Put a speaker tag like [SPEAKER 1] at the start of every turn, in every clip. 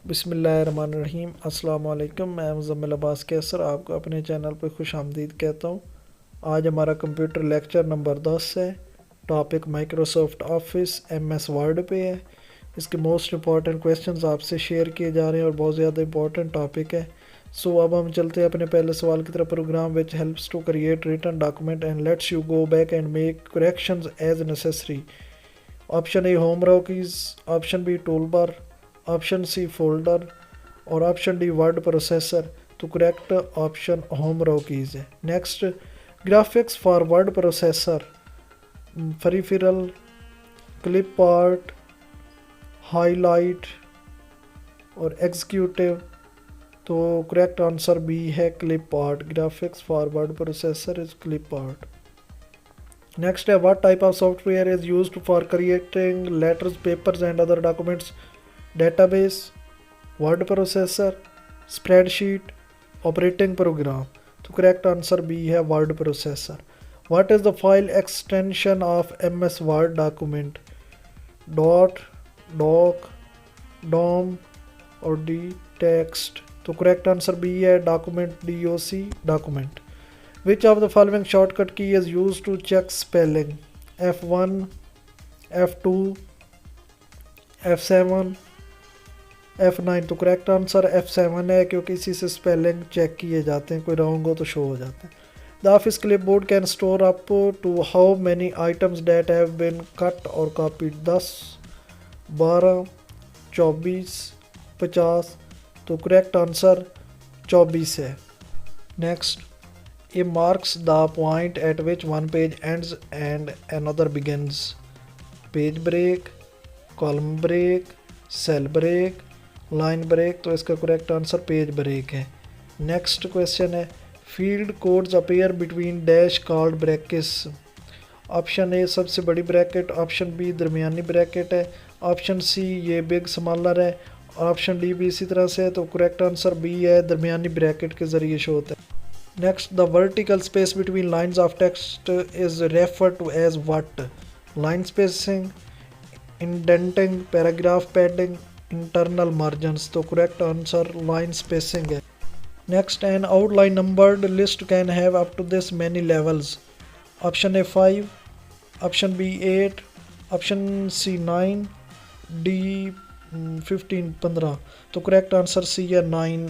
[SPEAKER 1] बिस्मिल्लाहिर्रहमानिर्रहीम। अस्सलाम वालेकुम। मैं mcqs आपको अपने चैनल पर खुश आमदीद कहता हूँ। आज हमारा कंप्यूटर लेक्चर नंबर 10 है। Topic Microsoft office MS word पे है। इसके मोस्ट इंपॉर्टेंट क्वेश्चंस आपसे शेयर किए जा रहे हैं और बहुत ज़्यादा इंपॉर्टेंट टॉपिक है। सो अब हम चलते हैं अपने पहले सवाल की तरफ। Program which helps to create written document and lets you go back and make corrections as necessary. Option A home keys, option B tool bar, option C folder और ऑप्शन डी वर्ड प्रोसेसर। तो correct option home keys है। Next, graphics for word processor, peripheral, clip art, highlight और executive. तो correct answer B है clip art. Graphics for word processor is clip art. Next है, what type of software is used for creating letters, papers and other documents? Database, word processor, spreadsheet, operating program. तो correct answer B है word processor. What is the file extension of MS word document? Dot, doc, dom और D text. तो correct answer B है document, DOC document. Which of the following shortcut key is use to check spelling? F1, F2, F7, F9। तो correct answer F7 है, क्योंकि इसी से spelling check किए जाते हैं, कोई रॉन्ग हो तो शो हो जाता है। The office clipboard can store up to how many items that have been cut और कॉपीड? 10, 12, 24, 50। तो करेक्ट आंसर 24 है। Next, a marks the point at which one page ends and another begins? Page break, column break, cell break, line break. तो इसका correct answer page break है। Next question है, field codes appear between dash called brackets? Option A सबसे बड़ी bracket, option B दरमियानी bracket है, option C ये big smaller है, option D भी इसी तरह से है। तो करेक्ट आंसर बी है, दरमियानी ब्रैकेट के ज़रिए शो होता है। Next, the vertical space between lines of text is refer to as what? Line spacing, indenting, paragraph padding, internal margins. तो करेक्ट आंसर लाइन स्पेसिंग है। Next, an outline numbered list can have up to this many levels? Option A 5, option B 8, option C 9, D 15। तो correct answer C है 9।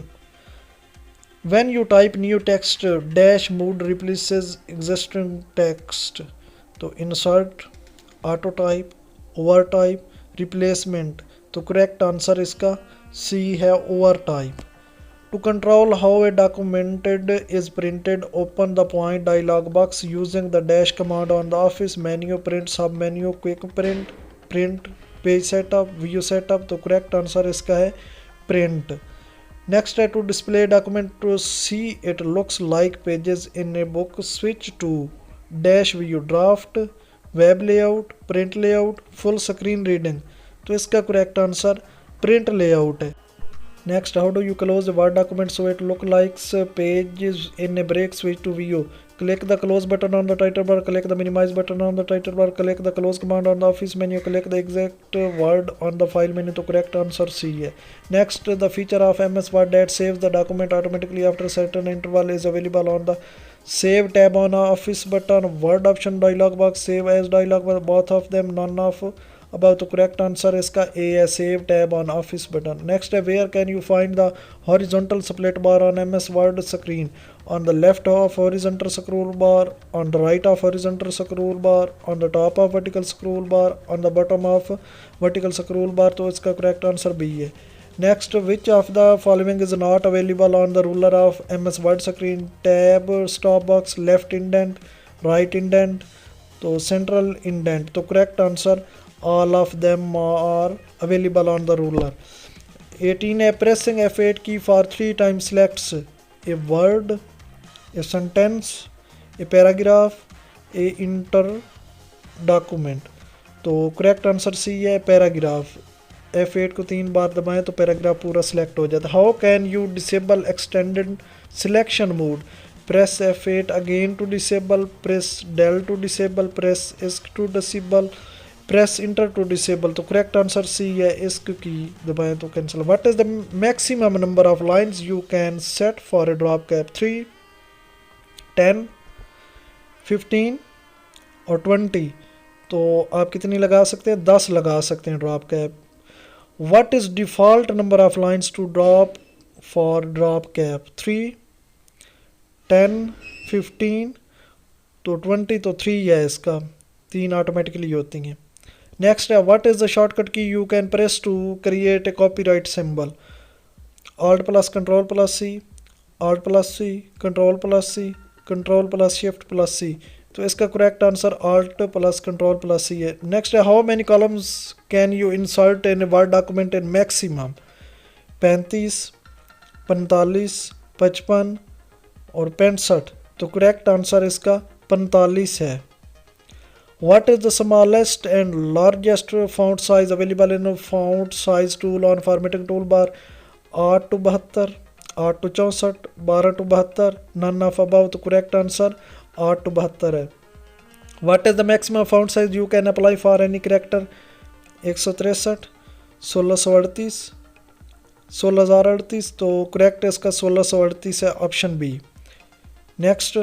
[SPEAKER 1] When you type new text, dash mode replaces existing text. तो insert, auto type, over type, replacement। तो correct answer इसका C है over type। To control how a document is printed, open the point dialog box using the dash command on the office menu, print, sub menu, quick print, print, page setup, view setup। तो correct answer इसका है print। Next है, to display document to see it looks like pages in a book, switch to dash view, draft, web layout, print layout, full screen reading। तो इसका correct answer print layout है। Next, how do you close a Word document so it look like pages in a break? Switch to view, click the close button on the title bar, click the minimize button on the title bar, click the close command on the office menu, click the exact word on the file menu। तो correct answer C है। Next, the feature of MS Word that saves the document automatically after a certain interval is available on the save tab on the office button, word option dialog box, save as dialog box, both of them, none of above। तो correct answer इसका A है, save tab on office button। Next है, where can you find the horizontal split bar on MS Word screen? On the left of horizontal scroll bar, on the right of horizontal scroll bar, on the top of vertical scroll bar, on the bottom of vertical scroll bar। तो इसका correct answer B है। Next, which of the following is not available on the ruler of MS Word screen? Tab, stop box, left indent, right indent, तो central indent। तो correct answer all of them are available on the ruler। 18 है, pressing F8 key for 3 times selects a word, a sentence, a paragraph, a inter document। तो correct answer C है paragraph। F8 को 3 बार दबाएं तो paragraph पूरा select हो जाता है। How can you disable extended selection mode? Press F8 again to disable, press del to disable, press ESC to disable, press enter to disable, तो correct answer C है, इसको की दबाएं तो cancel. What is the maximum number of lines you can set for a drop cap? 3, 10, 15 और 20। तो आप कितनी लगा सकते हैं? 10 लगा सकते हैं drop cap. What is default number of lines to drop for drop cap? 3, 10, 15 तो 20, तो 3 है इसका, 3 ऑटोमेटिकली होती हैं। नेक्स्ट है, what is the shortcut key you can press to create a copyright symbol? Alt plus control plus C, alt plus C, control plus C, control plus shift plus C. तो इसका correct answer alt plus control plus C है। Next है, how many columns can you insert in a word document in maximum? 35, 45, 55 और 65। तो correct answer इसका 45 है। What is the smallest and largest font size available in a font size tool on formatting toolbar? 8 to 72, 8 to 64, 12 to 72, none of above। तो correct answer 8 to 72 है। What is the maximum font size you can apply for any character? 163, 1638, 16038। तो correct इसका 1638 है, option B. Next,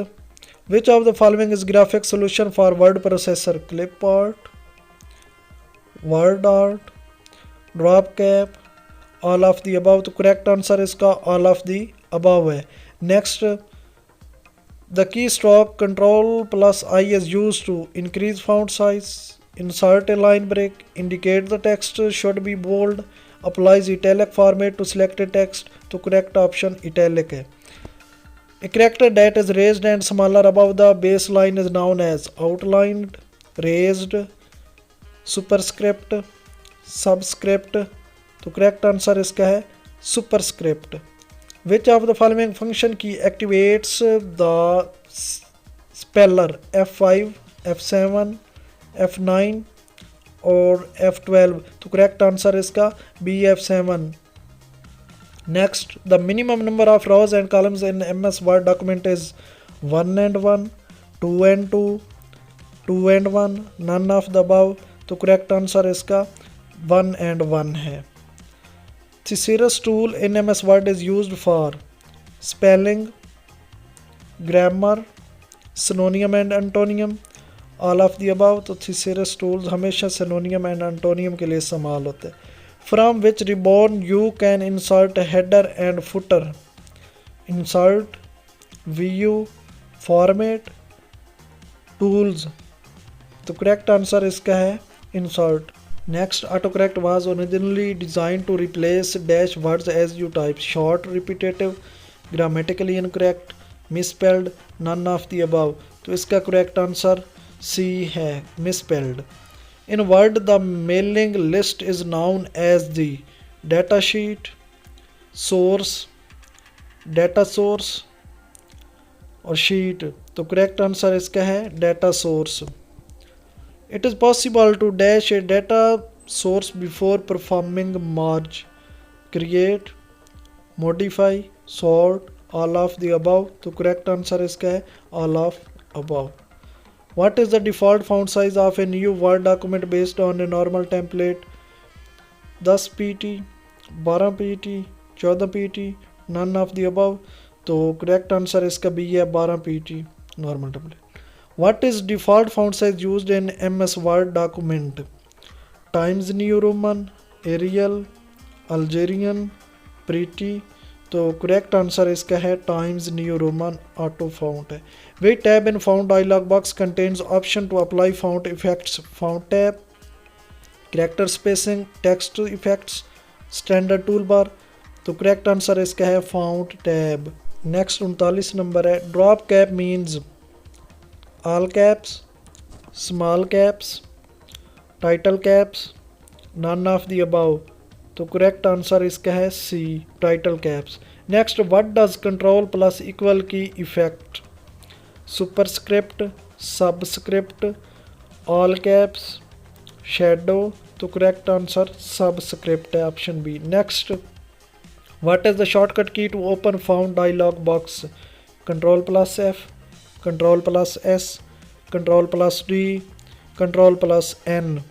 [SPEAKER 1] which of the following is graphic solution for word processor? Clip art, word art, drop cap, all of the above। तो correct answer इसका all of the above है। Next, the keystroke control plus I is used to increase font size, insert a line break, indicate the text should be bold, applies italic format to selected text। तो correct option italic है। A character that is raised and smaller above the baseline is known as outlined, raised, superscript, subscript। तो correct answer इसका है superscript। Which of the following function key activates the speller? F5, F7, F9 और F12। तो correct answer इसका B, F7। Next, the minimum number of rows and columns in MS Word document is 1 and 1, 2 and 2, 2 and 1, none of the above। तो correct answer इसका 1 and 1 है। Thesaurus tool in MS Word is used for spelling, grammar, synonym and antonym, all of the above। तो thesaurus tools हमेशा synonym and antonym के लिए इस्तेमाल होते हैं। From which ribbon you can insert header and footer? Insert, view, format, tools। तो correct answer इसका है insert। Next, autocorrect was originally designed to replace dash words as you type. Short, repetitive, grammatically incorrect, misspelled, none of the above। तो इसका correct answer C है, misspelled। In Word, the mailing list is known as the data sheet, source, data source और sheet। तो correct answer इसका है data source। It is possible to dash a data source before performing merge, create, modify, sort, all of the above। तो correct answer इसका है all of above। What is the default font size of a new Word document based on a normal template? 10 pt, 12 pt, 14 pt, none of the above। तो correct answer इसका B है, 12 pt normal template। What is default font size used in MS Word document? Times New Roman, Arial, Algerian, Pretty। तो correct answer इसका है Times New Roman auto font है। Way tab in font dialog box contains option to apply font effects. Font tab, character spacing, text effects, standard tool bar. तो correct answer इसका है font tab. Next 39 number है, drop cap means all caps, small caps, title caps, none of the above. तो correct answer इसका है C, title caps. Next, what does control plus equal की effect? Superscript, subscript, all caps, shadow. तो correct answer subscript है, option B. Next, what is the shortcut key to open font dialog box? Control plus F, control plus S, control plus D, control plus N.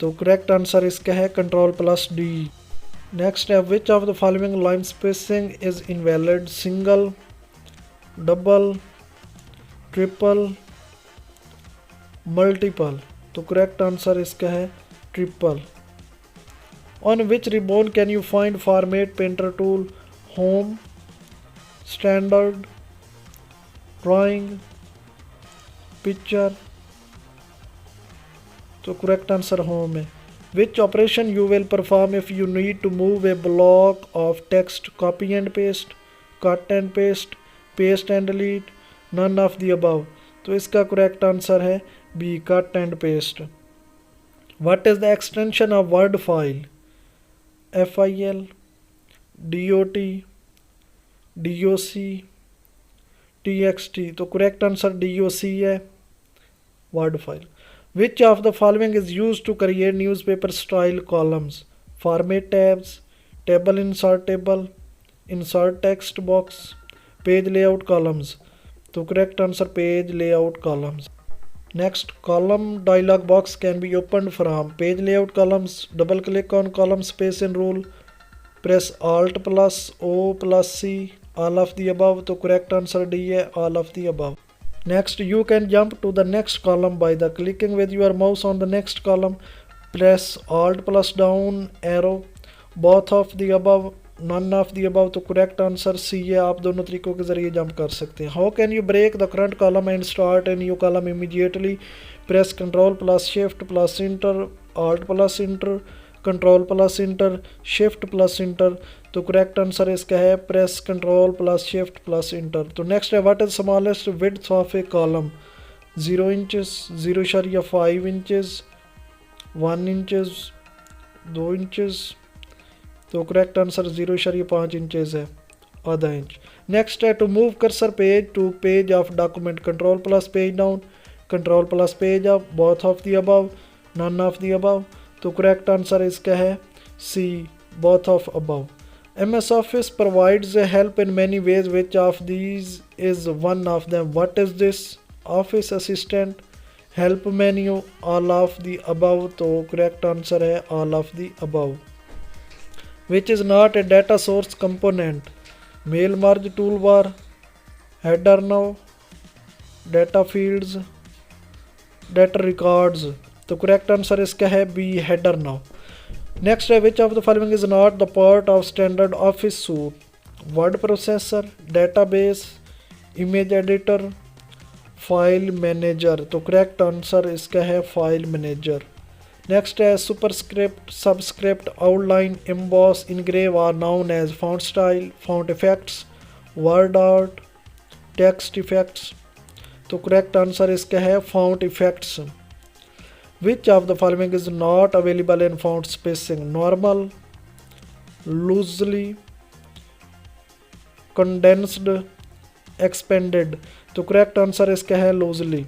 [SPEAKER 1] तो correct answer इसका है Ctrl+D। Next है which of the following line spacing is invalid, single, double, triple, multiple. तो correct answer इसका है triple. On which ribbon can you find format painter tool, home, standard, drawing, picture. तो correct answer home है। Which operation you will perform if you need to move a block of text, copy and paste, cut and paste and delete, none of the above. तो इसका correct answer है B, cut and paste. What is the extension of word file, FIL, DOT, DOC, TXT। तो correct answer DOC है, word file. Which of the following is use to create newspaper style columns, format tabs, table insert table, insert text box, page layout columns. तो correct answer page layout columns. Next, column dialog box can be opened from page layout columns, double click on column space in rule, press Alt+O+C, all of the above. तो correct answer D है, all of the above. Next, you can jump to the next column by the clicking with your mouse on the next column. Press Alt+down arrow, both of the above, none of the above। तो correct answer C है, आप दोनों तरीकों के जरिए jump कर सकते हैं। How can you break the current column and start a new column immediately? Press Ctrl+Shift+Enter, Alt+Enter, Ctrl+Enter, Shift+Enter। तो करेक्ट आंसर इसका है प्रेस Ctrl+Shift+Enter। तो नेक्स्ट है what is smallest width of a column, 0 inches, 0.5 inches, 1 inches, 2 inches. तो correct answer 0.5 inches है, आधा inch. Next है to move cursor page to page of document, control page down, control page up, both of the above, none of the above. तो correct answer इसका है C, both of above. MS Office provides a help in many ways. Which of these is one of them? What is this? Office Assistant, Help menu, all of the above। तो correct answer है all of the above। Which is not a data source component? Mail merge toolbar, header now, data fields, data records। तो correct answer इसका है B, header now। Next, which of the following is not the part of standard office suite? Word processor, database, image editor, file manager। तो correct answer इसका है file manager। Next है superscript, subscript, outline, emboss, engrave are known as font style, font effects, word art, text effects। तो correct answer इसका है font effects। Which of the following is not available in font spacing? Normal, loosely, condensed, expanded। तो correct answer इसका है loosely।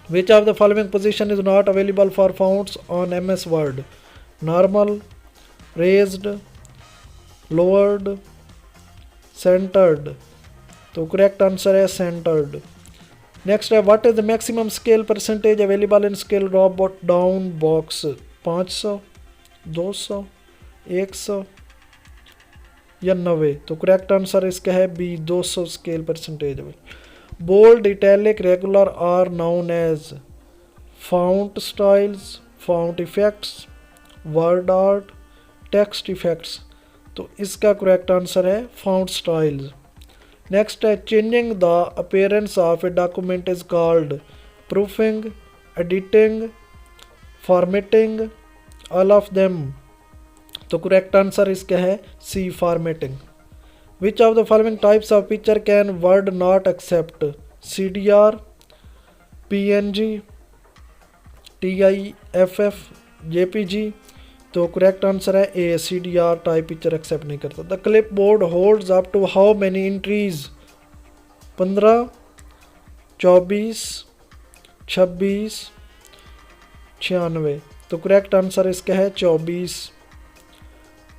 [SPEAKER 1] Which of the following position is not available for fonts on MS Word? Normal, raised, lowered, centered। तो correct answer है centered। Next है what is the maximum scale percentage available in scale drop down box, 500, 200, 100 या 90। तो correct answer इसका है B, 200 scale percentage. Bold, italic, regular are known as font styles, font effects, word art, text effects. तो इसका correct answer है font styles. Next है changing the appearance of a document is called proofing, editing, formatting, all of them. तो correct answer इसका है C, formatting. Which of the following types of picture can word not accept? CDR, PNG, TIFF, JPG। तो correct answer है A, CDR type picture except नहीं करता। The clipboard holds up to how many entries? 15, 24, 26, 96। तो correct answer इसका है 24।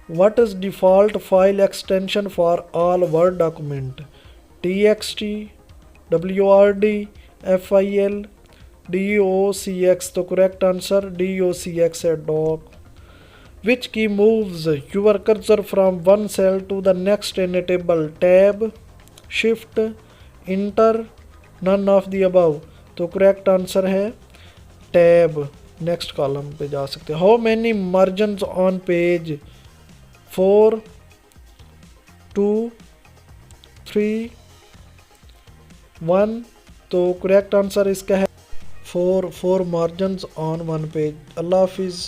[SPEAKER 1] What is default file extension for all word document? TXT, WRD, FIL, DOCX, तो correct answer DOCX है dog. Which key moves your cursor from one cell to the next in a table? Tab, Shift, Enter, none of the above, तो correct answer है tab. Next column पे जा सकते हैं। How many margins on page? 4, 2, 3, 1, तो correct answer इसका है 4 margins on one page. अल्लाह हाफिज़।